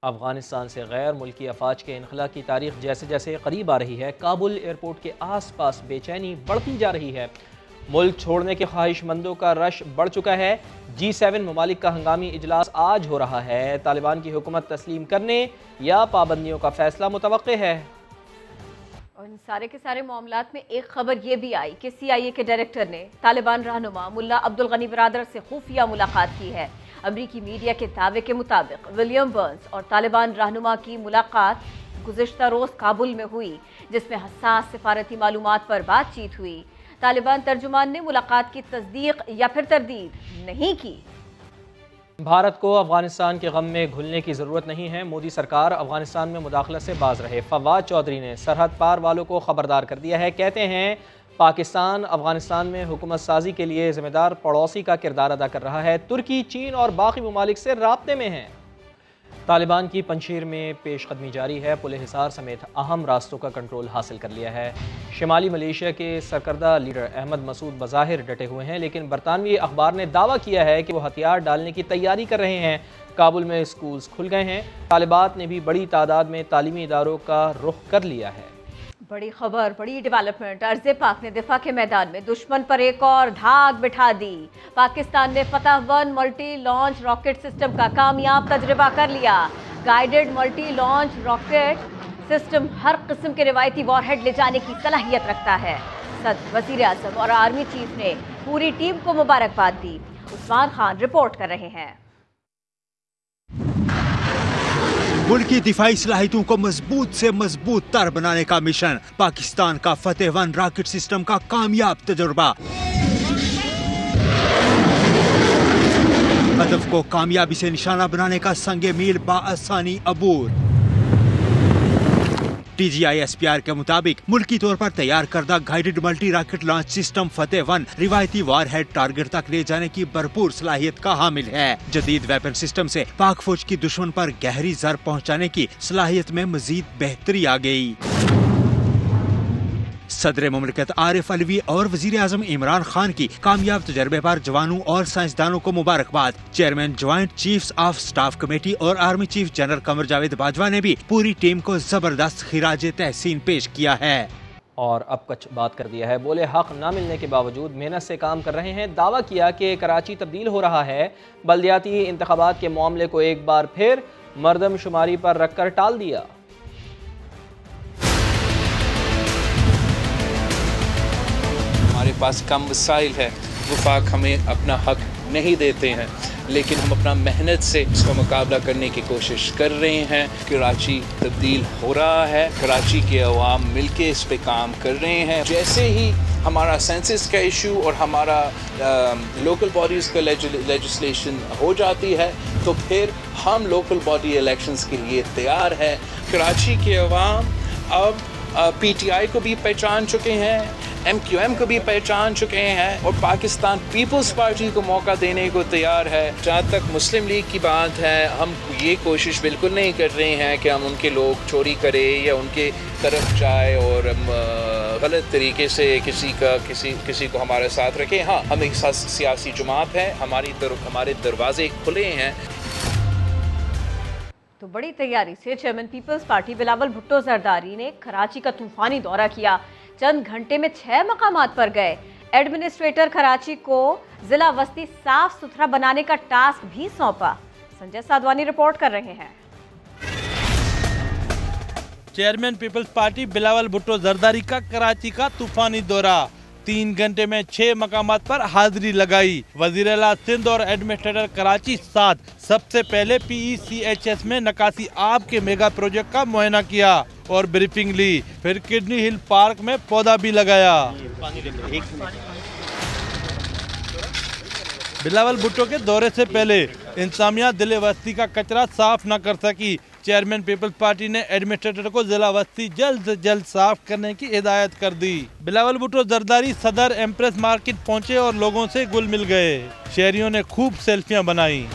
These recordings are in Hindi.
अफगानिस्तान से गैर मुल्की अफवाज के इनखला की तारीख जैसे जैसे करीब आ रही है, काबुल एयरपोर्ट के आस पास बेचैनी बढ़ती जा रही है। मुल्क छोड़ने के ख्वाहिशमंदों का रश बढ़ चुका है। G7 ममालिक का हंगामी इजलास आज हो रहा है। तालिबान की हुकूमत तस्लीम करने या पाबंदियों का फैसला मुतवक्के है। और इन सारे के सारे मामलात में एक खबर ये भी आई कि CIA के डायरेक्टर ने तालिबान रहनुमा मुल्ला अब्दुल गनी बिरादर से खुफिया मुलाकात की है। अमरीकी मीडिया के दावे के मुताबिक विलियम बर्न्स और तालिबान रहनुमा की मुलाकात गुज़िश्ता रोज़ काबुल में हुई, जिसमें हसास सिफारती मालूमात पर बातचीत हुई। तालिबान तर्जुमान ने मुलाकात की तस्दीक या फिर तरदीद नहीं की। भारत को अफगानिस्तान के गम में घुलने की ज़रूरत नहीं है। मोदी सरकार अफगानिस्तान में मुदाखलत से बाज रहे। फवाद चौधरी ने सरहद पार वालों को खबरदार कर दिया है। कहते हैं पाकिस्तान अफगानिस्तान में हुकूमत साजी के लिए जिम्मेदार पड़ोसी का किरदार अदा कर रहा है। तुर्की, चीन और बाकी ममालिक से राब्ते में है। तालिबान की पंजशीर में पेशकदमी जारी है। पुल हिसार समेत अहम रास्तों का कंट्रोल हासिल कर लिया है। शिमाली मलेशिया के सरकर्दा लीडर अहमद मसूद बज़ाहिर डटे हुए हैं, लेकिन बरतानवी अखबार ने दावा किया है कि वो हथियार डालने की तैयारी कर रहे हैं। काबुल में स्कूल्स खुल गए हैं। तालिबात ने भी बड़ी तादाद में तालीमी इदारों का रुख कर लिया है। बड़ी खबर, बड़ी डेवलपमेंट। अर्ज़े पाक ने दिफा के मैदान में दुश्मन पर एक और धाक बिठा दी। पाकिस्तान ने फतह-1 मल्टी लॉन्च रॉकेट सिस्टम का कामयाब तजर्बा कर लिया। Guided multi launch rocket system हर किस्म के रिवायती वॉरहेड ले जाने की सलाहियत रखता है। सदर, वज़ीर आज़म और आर्मी चीफ ने पूरी टीम को मुबारकबाद दी। उस्मान खान रिपोर्ट कर रहे हैं। मुल्क की दिफाई सलाहियतों को मजबूत से मजबूत तर बनाने का मिशन, पाकिस्तान का फतह-1 रॉकेट सिस्टम का कामयाब तजुर्बा। हदफ को कामयाबी से निशाना बनाने का संगे मील बाआसानी अबूर। TGI SPR के मुताबिक मुल्की तौर पर तैयार करदा guided multi rocket launch system फतह-1 रिवायती वारहेड टारगेट तक ले जाने की भरपूर सलाहियत का हामिल है। जदीद वेपन सिस्टम से पाक फौज की दुश्मन पर गहरी जर पहुंचाने की सलाहियत में मजीद बेहतरी आ गई। सदर मुमलिकत आरिफ अलवी और वजीर आजम इमरान खान की कामयाब तजर्बे पर जवानों और साइंसदानों को मुबारकबाद। Chairman joint chiefs of staff committee और army chief general Qamar Javed Bajwa ने भी पूरी टीम को जबरदस्त खिराज तहसीन पेश किया है। और अब कुछ बात कर दिया है। बोले हक न मिलने के बावजूद मेहनत से काम कर रहे हैं। दावा किया कि कराची तब्दील हो रहा है। बल्दियाती इंतखाबात के मामले को एक बार फिर मर्दमशुमारी पर रखकर टाल दिया। हमारे पास कम वसाइल है, वफाक हमें अपना हक नहीं देते हैं, लेकिन हम अपना मेहनत से इसका मुकाबला करने की कोशिश कर रहे हैं। कराची तब्दील हो रहा है, कराची के अवाम मिलके इस पे काम कर रहे हैं। जैसे ही हमारा सेंसस का इशू और हमारा लोकल बॉडीज़ का लेजिस्लेशन हो जाती है तो फिर हम लोकल बॉडी इलेक्शंस के लिए तैयार है। कराची के अवाम अब PTI को भी पहचान चुके हैं, MQM को भी पहचान चुके हैं और पाकिस्तान पीपल्स पार्टी को मौका देने को तैयार है। जहाँ तक मुस्लिम लीग की बात है, हम ये कोशिश बिल्कुल नहीं कर रहे हैं कि हम उनके लोग चोरी करें या उनके तरफ जाए और गलत तरीके से किसी को हमारे साथ रखें। हाँ, हम एक सियासी जमात है, हमारे दरवाजे खुले हैं। तो बड़ी तैयारी से chairman peoples party Bilawal Bhutto Zardari ने कराची का तूफानी दौरा किया। चंद घंटे में 6 मकामात पर गए। एडमिनिस्ट्रेटर कराची को जिला वस्ती साफ सुथरा बनाने का टास्क भी सौंपा। संजय साधवानी रिपोर्ट कर रहे हैं। Chairman peoples party Bilawal Bhutto Zardari का कराची का तूफानी दौरा। 3 घंटे में 6 मकामात पर हाजिरी लगाई। वजीर आला सिंध और एडमिनिस्ट्रेटर कराची साथ सबसे पहले PECHS में नकासी आब के मेगा प्रोजेक्ट का मुआयना किया और ब्रीफिंग ली। फिर किडनी हिल पार्क में पौधा भी लगाया। बिलावल भुट्टो के दौरे से पहले इंतजामिया दिल वस्ती का कचरा साफ न कर सकी। चेयरमैन पीपल्स पार्टी ने एडमिनिस्ट्रेटर को जिला वस्ती जल्द से जल्द साफ करने की हिदायत कर दी। बिलावल भुट्टो जरदारी सदर एम्प्रेस मार्केट पहुंचे और लोगों से गुल मिल गए। शहरियों ने खूब सेल्फियां बनाई।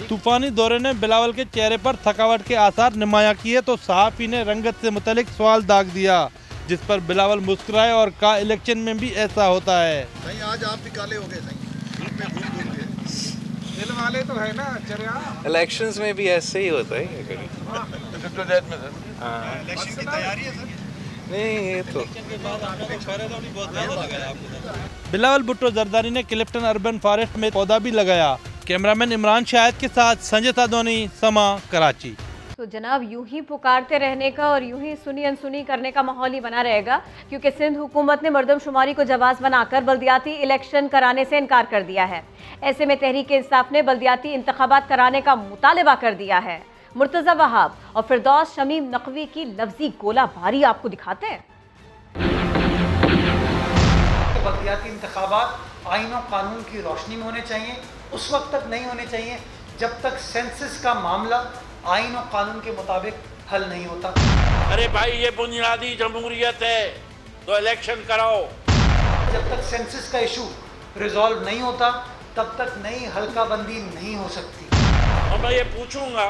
तूफानी दौरे ने बिलावल के चेहरे पर थकावट के आसार नुमाया किए तो सहाफी ने रंगत से मुतलिक सवाल दाग दिया, जिस पर बिलावल मुस्कुराए और कहा इलेक्शन में भी ऐसा होता है। नहीं, आज आप भी काले हो गए। वाले तो है ना चरिया। इलेक्शंस में भी ऐसे ही होता है ये कभी। इलेक्शन की तैयारी है सर। नहीं ये तो बिलावल भुट्टो जरदारी ने क्लिफ्टन अर्बन फॉरेस्ट में पौधा भी लगाया। कैमरामैन इमरान शाहिद के साथ संजय तादोनी, समा, कराची। तो जनाब यूं ही पुकारते रहने का और यूं ही सुनी अनसुनी करने का माहौल ही बना रहेगा, क्योंकि सिंध हुकूमत ने मरदमशुमारी को जवाब बनाकर बल्दियाती इलेक्शन कराने से इनकार कर दिया है। ऐसे में तहरीक इंसाफ ने बल्दियाती इंतखाबात कराने का मुतालबा कर दिया है। मुर्तज़ा वहाब और फिरदौस शमीम नकवी की लफ्जी गोलाबारी आपको दिखाते हैं। बल्दियाती इंतखाबात आईन और कानून की रोशनी में होने चाहिए, उस वक्त तक नहीं होने चाहिए जब तक सेंसस का मामला आईन और कानून के मुताबिक हल नहीं होता। अरे भाई ये बुनियादी जमहूरियत है तो इलेक्शन कराओ। जब तक सेंसस का इशू रिजॉल्व नहीं होता तब तक नई हल्का बंदी नहीं हो सकती। और मैं ये पूछूंगा,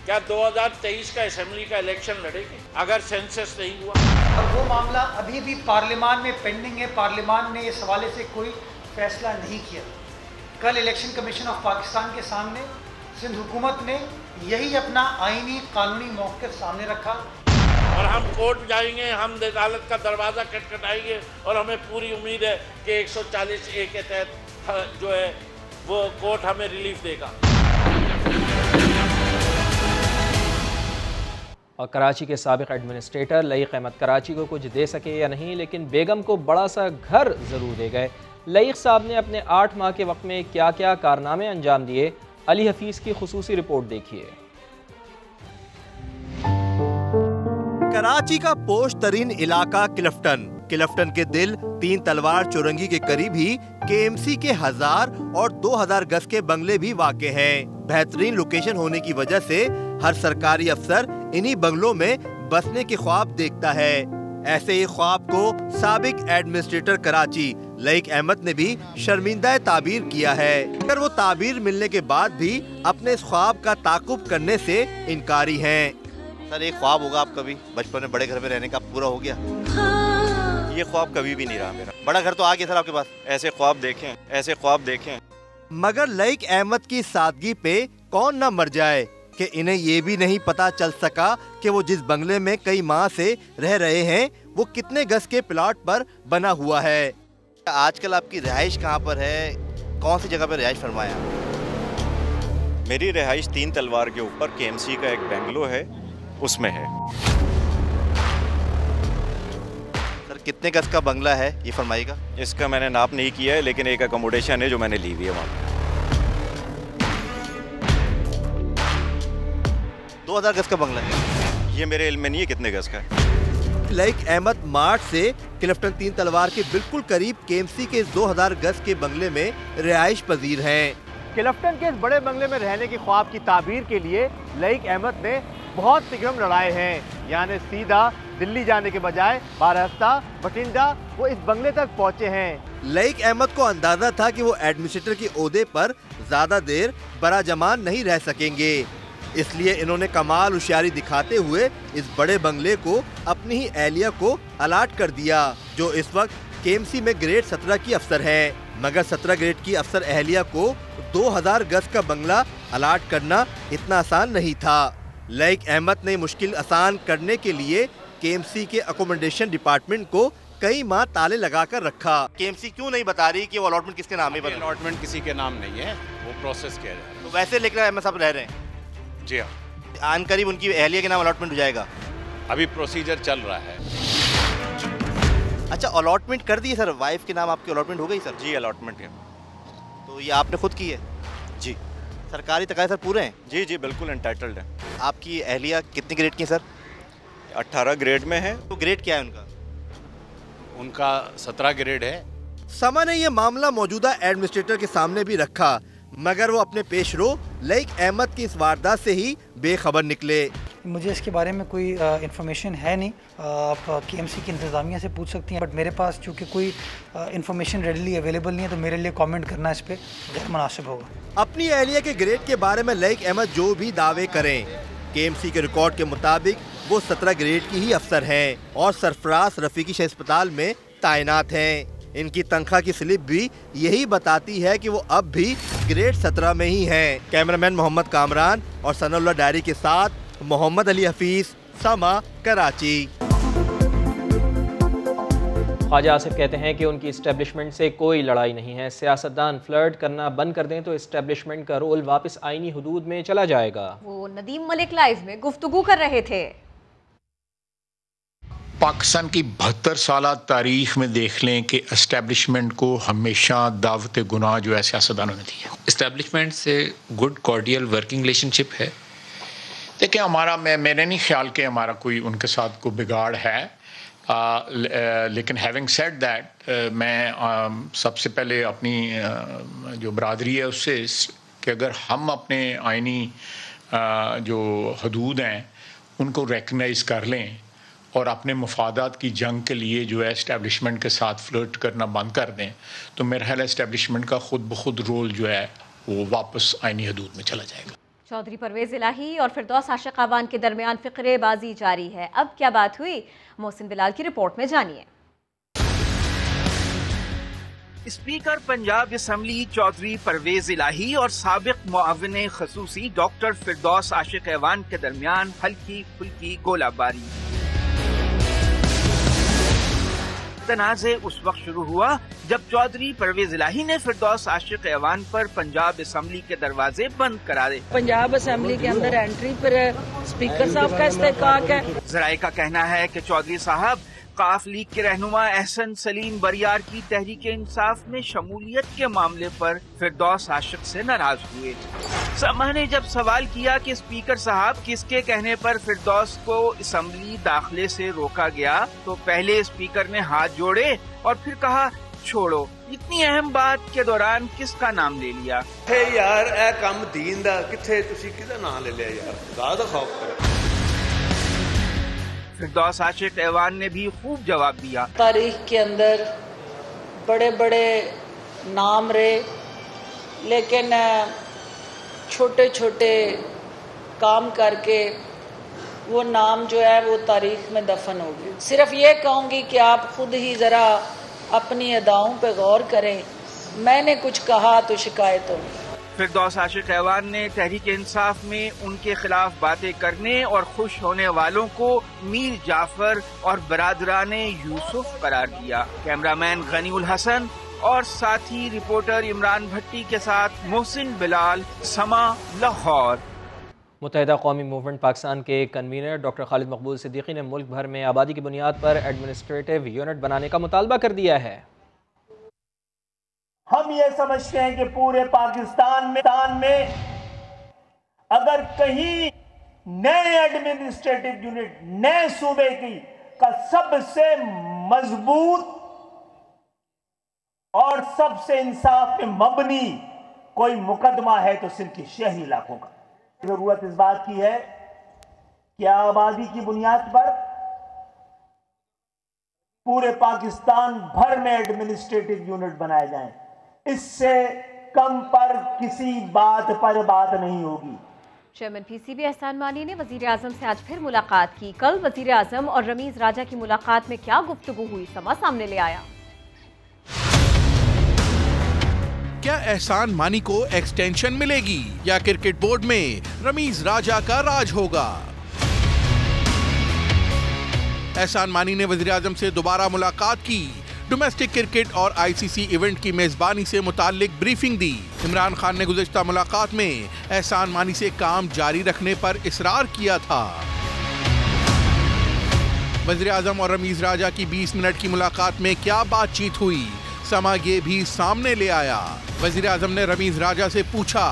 क्या 2023 का असेंबली का इलेक्शन लड़ेंगे अगर सेंसस नहीं हुआ? और वो मामला अभी भी पार्लियामान में पेंडिंग है। पार्लियामान ने इस हवाले से कोई फैसला नहीं किया। कल इलेक्शन कमीशन ऑफ पाकिस्तान के सामने सिंध हुकूमत ने यही अपना आईनी कानूनी मौक़िफ़ सामने रखा। और हम कोर्ट जाएंगे, हम अदालत का दरवाज़ा खटखटाएंगे और हमें पूरी उम्मीद है कि 140A के तहत जो है वो कोर्ट हमें रिलीफ देगा। और कराची के साबिक़ एडमिनिस्ट्रेटर लईक़ अहमद कराची को कुछ दे सके या नहीं, लेकिन बेगम को बड़ा सा घर ज़रूर दे गए। लईक़ साहब ने अपने 8 माह के वक्त में क्या क्या कारनामे अंजाम दिए, अली हफीज़ की खुसूसी रिपोर्ट देखिए। कराची का पोश तरीन इलाका क्लिफ्टन के दिल 3 तलवार चौरंगी के करीब ही KMC के 1000 और 2000 गज के बंगले भी वाक़े हैं। बेहतरीन लोकेशन होने की वजह से हर सरकारी अफसर इन्हीं बंगलों में बसने के ख्वाब देखता है। ऐसे ही ख्वाब को साबिक एडमिनिस्ट्रेटर कराची लईक़ अहमद ने भी शर्मिंदा ताबीर किया है, मगर वो ताबीर मिलने के बाद भी अपने इस ख्वाब का ताकुब करने से इनकारी हैं। सर एक ख्वाब होगा आपका भी बचपन में बड़े घर में रहने का, पूरा हो गया? ये ख्वाब कभी भी नहीं रहा मेरा। बड़ा घर तो आ गया सर आपके पास। ऐसे ख्वाब देखें। मगर लईक़ अहमद की सादगी पे कौन ना मर जाए कि इन्हें ये भी नहीं पता चल सका कि वो जिस बंगले में कई माह से रह रहे हैं वो कितने गज के प्लॉट पर बना हुआ है। आजकल आपकी रिहाइश कहाँ पर है, कौन सी जगह पर रिहाइश फरमाया? मेरी रिहाइश 3 तलवार के ऊपर KMC का एक बेंगलो है, उसमें है। सर कितने गज का बंगला है ये फरमाइएगा? इसका मैंने नाप नहीं किया है, लेकिन एक अकोमोडेशन है जो मैंने ली हुई है वहाँ। 2000 गज का बंगला है। ये मेरे इल्म में नहीं है कितने गज का है। लईक़ अहमद मार्च से क्लिफ्टन 3 तलवार के बिल्कुल करीब KMC के 2000 गज के बंगले में रिहाइश पजीर हैं। क्लिफ्टन के इस बड़े बंगले में रहने के ख्वाब की ताबीर के लिए लईक़ अहमद ने बहुत तिगड़म लड़ाए हैं। यानी सीधा दिल्ली जाने के बजाय बारहस्ता बठिंडा वो इस बंगले तक पहुंचे हैं। लईक़ अहमद को अंदाजा था कि वो एडमिनिस्ट्रेटर के ओहदे पर ज्यादा देर बराजमान नहीं रह सकेंगे, इसलिए इन्होंने कमाल होशियारी दिखाते हुए इस बड़े बंगले को अपनी ही एहलिया को अलाट कर दिया, जो इस वक्त KMC में ग्रेड 17 की अफसर हैं। मगर 17 ग्रेड की अफसर एहलिया को 2000 गज का बंगला अलाट करना इतना आसान नहीं था। लईक़ अहमद ने मुश्किल आसान करने के लिए KMC के अकोमोडेशन डिपार्टमेंट को कई माह ताले लगा कर रखा। KMC क्यों नहीं बता रही कि वो अलॉटमेंट किसके नाम है? अलॉटमेंट किसी के नाम नहीं है, वो प्रोसेस किया जा रहा है। तो वैसे लेकर अहमद साहब रह रहे हैं? जी हाँ, आन करीब उनकी एहलिया के नाम अलॉटमेंट हो जाएगा। अभी प्रोसीजर चल रहा है। अच्छा अलॉटमेंट कर दी सर, वाइफ के नाम आपकी अलॉटमेंट हो गई सर? जी अलॉटमेंट है। तो ये आपने खुद की है? जी। सरकारी तकाज़े सर पूरे हैं? जी जी बिल्कुल एंटाइटल्ड है। आपकी एहलिया कितनी ग्रेड की है सर? 18 ग्रेड में है। तो ग्रेड क्या है उनका? उनका 17 ग्रेड है। समा ने यह मामला मौजूदा एडमिनिस्ट्रेटर के सामने भी रखा, मगर वो अपने पेशरो लईक़ अहमद की इस वारदात से ही बेखबर निकले। मुझे इसके बारे में कोई इन्फॉर्मेशन है नहीं, आप KMC की इंतज़ामिया से पूछ सकती हैं, बट मेरे पास चूँकि कोई इन्फॉर्मेशन रेडली अवेलेबल नहीं है तो मेरे लिए कमेंट करना इस पर गैर मुनासिब होगा। अपनी एहलिया के ग्रेड के बारे में लईक़ अहमद जो भी दावे करें, KMC के रिकॉर्ड के मुताबिक वो 17 ग्रेड की ही अफसर हैं और सरफराज रफ़ीकी शहर अस्पताल में तैनात हैं। इनकी तनख्वाह की स्लिप भी यही बताती है कि वो अब भी ग्रेड 17 में ही हैं। कैमरामैन मोहम्मद कामरान और सनाउल्लाह डायरी के साथ मोहम्मद अली हफीज, समा, कराची। ख्वाजा आसिफ कहते हैं कि उनकी इस्टेब्लिशमेंट से कोई लड़ाई नहीं है। सियासतदान फ्लर्ट करना बंद कर दें तो इस्टेब्लिशमेंट का रोल वापस आईनी हुदूद में चला जाएगा। वो नदीम मलिक लाइव में गुफ्तगू कर रहे थे। पाकिस्तान की 72 साल तारीख में देख लें कि इस्टेब्लिशमेंट को हमेशा दावत गुनाह जो है सियासतदानों ने दी है। इस्टेब्लिशमेंट से गुड कॉर्डियल वर्किंग रिलेशनशिप है। देखिए मेरे नहीं ख्याल कि हमारा कोई उनके साथ कोई बिगाड़ है, लेकिन हैविंग सेड दैट मैं सबसे पहले अपनी जो बरादरी है उससे कि अगर हम अपने आइनी जो हदूद हैं उनको रिकगनाइज कर लें और अपने मफादात की जंग के लिए जो है इस्टेब्लिशमेंट के साथ फ्लर्ट करना बंद कर दें तो मेरा ख्याल है इस्टेब्लिशमेंट का खुद ब खुद रोल जो है वो वापस आइनी हदूद में चला जाएगा। चौधरी परवेज इलाही और फिरदौस आशिक अवान के दरमियान फिक्रेबाजी जारी है। अब क्या बात हुई, मोहसिन बिलाल की रिपोर्ट में जानिए। स्पीकर पंजाब असम्बली चौधरी परवेज इलाही और साबिक मुआविन खसूसी डॉक्टर फिरदौस आशिक अवान के दरमियान हल्की फुल्की गोलाबारी। तनाज़े उस वक्त शुरू हुआ जब चौधरी परवेज इलाही ने फिरदौस आशिक अवान पर पंजाब असम्बली के दरवाजे बंद करा दे। पंजाब असम्बली के अंदर एंट्री पर स्पीकर साहब का इस्तेकाक है। जराए का कहना है कि चौधरी साहब काफ लीग के रहनुमा एहसन सलीम बरियार की तहरीक इंसाफ में शमूलियत के मामले पर फिरदौस आशिक से नाराज हुए। समा ने जब सवाल किया कि स्पीकर साहब किसके कहने पर फिरदौस को असम्बली दाखिले से रोका गया तो पहले स्पीकर ने हाथ जोड़े और फिर कहा छोड़ो, इतनी अहम बात के दौरान किसका नाम ले लिया है यार, ए काम दीन दा किथे तुसी किदा नाम ले लिया यार, खुदा दा खौफ करो। फिरदौस आशिक अवान ने भी खूब जवाब दिया। तारीख के अंदर बड़े बड़े नाम रहे लेकिन छोटे छोटे काम करके वो नाम जो है वो तारीख में दफन हो गए। सिर्फ ये कहूँगी कि आप खुद ही जरा अपनी अदाओं पे गौर करें। मैंने कुछ कहा तो शिकायत होगी। फिरदौस आशिक अवान ने तहरीक इंसाफ में उनके खिलाफ बातें करने और खुश होने वालों को मीर जाफर और बरादराने यूसुफ करार दिया। कैमरामैन गनीउल हसन और साथी रिपोर्टर इमरान भट्टी के साथ मोहसिन बिलाल, समा, लाहौर। मुत्तहिदा कौमी मूवमेंट पाकिस्तान के कन्वीनर डॉक्टर खालिद मकबूल सिद्दीकी ने मुल्क भर में आबादी की बुनियाद पर एडमिनिस्ट्रेटिव यूनिट बनाने का मुतालबा कर दिया है। हम ये समझते हैं कि पूरे पाकिस्तान में अगर कहीं नए एडमिनिस्ट्रेटिव यूनिट नए सूबे की का सबसे मजबूत और सबसे इंसाफ पे मबनी कोई मुकदमा है तो सिर्फ के शहरी इलाकों का। जरूरत इस बात की है कि आबादी की बुनियाद पर पूरे पाकिस्तान भर में एडमिनिस्ट्रेटिव यूनिट बनाए जाएं। इससे कम पर किसी बात पर बात नहीं होगी। चेयरमैन पीसीबी एहसान मानी ने वजीर आजम से आज फिर मुलाकात की। कल वजीर आजम और रमीज राजा की मुलाकात में क्या गुफ्तगू हुई, समा सामने ले आया। क्या एहसान मानी को एक्सटेंशन मिलेगी या क्रिकेट बोर्ड में रमीज राजा का राज होगा? एहसान मानी ने वजीर आजम से दोबारा मुलाकात की, डोमेस्टिक क्रिकेट और आईसीसी इवेंट की मेजबानी से मुताल्लिक ब्रीफिंग दी। इमरान खान ने गुज़िश्ता मुलाकात में एहसान मानी से काम जारी रखने पर इसरार किया था। वज़ीर आज़म और रमीज राजा की 20 मिनट की मुलाकात में क्या बातचीत हुई, समा ये भी सामने ले आया। वज़ीर आज़म ने रमीज राजा से पूछा,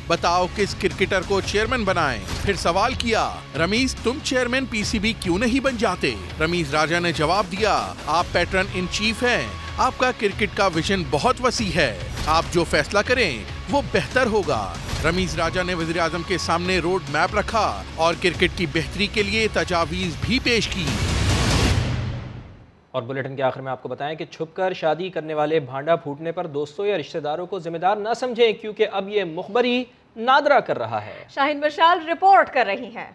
बताओ किस क्रिकेटर को चेयरमैन बनाएं? फिर सवाल किया, रमीज तुम चेयरमैन पीसीबी क्यों नहीं बन जाते? रमीज राजा ने जवाब दिया, आप पैटर्न इन चीफ हैं, आपका क्रिकेट का विजन बहुत वसी है, आप जो फैसला करें वो बेहतर होगा। रमीज राजा ने वज़ीर आज़म के सामने रोड मैप रखा और क्रिकेट की बेहतरी के लिए तजावीज़ भी पेश की। और बुलेटिन के आखिर में आपको बताएं कि छुपकर शादी करने वाले भांडा फूटने पर दोस्तों या रिश्तेदारों को जिम्मेदार न समझें, क्योंकि अब ये मुखबरी नादरा कर रहा है। शाहीन मशाल रिपोर्ट कर रही हैं।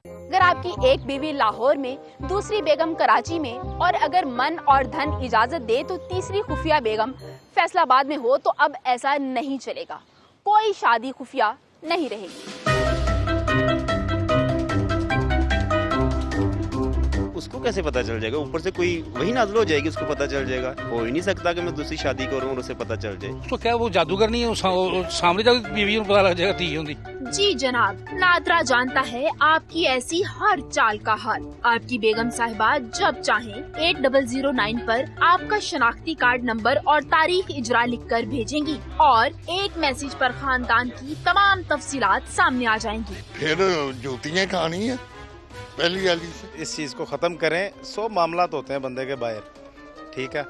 अगर आपकी एक बीवी लाहौर में, दूसरी बेगम कराची में और अगर मन और धन इजाजत दे तो तीसरी खुफिया बेगम फैसलाबाद में हो तो अब ऐसा नहीं चलेगा। कोई शादी खुफिया नहीं रहेगी। उसको कैसे पता चल जाएगा? ऊपर से कोई वही नाज़िल हो जाएगी, उसको पता चल जाएगा। हो ही नहीं सकता कि मैं दूसरी शादी करूं और उसे पता चल जाए। तो क्या वो जादूगर नहीं है? सामने जाकर बीवी को पता लग जाएगा ठीक होंगी। जी जनाब, नादरा जानता है आपकी ऐसी हर चाल का हाल। आपकी बेगम साहिबा जब चाहें 8009 पर आपका शनाख्ती कार्ड नंबर और तारीख इजरा लिखकर भेजेंगी और एक मैसेज पर खानदान की तमाम तफसीलात सामने आ जाएंगी। फिर जूतियाँ खानी है पहली वाली से। इस चीज़ को ख़त्म करें। 100 मामलात होते हैं बंदे के बाहर, ठीक है,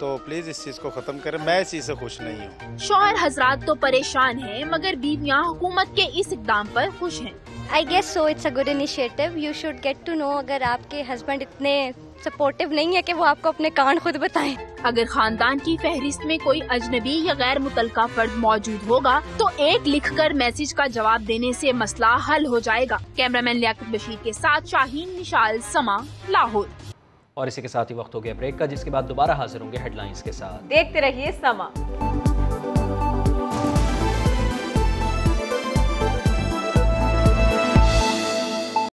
तो प्लीज इस चीज को खत्म करें। मैं इस चीज से खुश नहीं हूँ। शौहर हजरात तो परेशान हैं, मगर बीवियाँ हुकूमत के इस इकदाम पर खुश हैं। I guess so it's a good initiative. You should get to know अगर आपके हस्बैंड इतने सपोर्टिव नहीं है कि वो आपको अपने कांड खुद बताएं। अगर खानदान की फहरिस्त में कोई अजनबी या गैर मुतल्का फर्द मौजूद होगा तो एक लिखकर मैसेज का जवाब देने से मसला हल हो जाएगा। कैमरामैन लियाकत बशीर के साथ शाहीन निशाल, समा, लाहौर। और इसी के साथ ही वक्त हो गया ब्रेक का, जिसके बाद दोबारा हाजिर होंगे हेडलाइंस के साथ। देखते रहिए समा।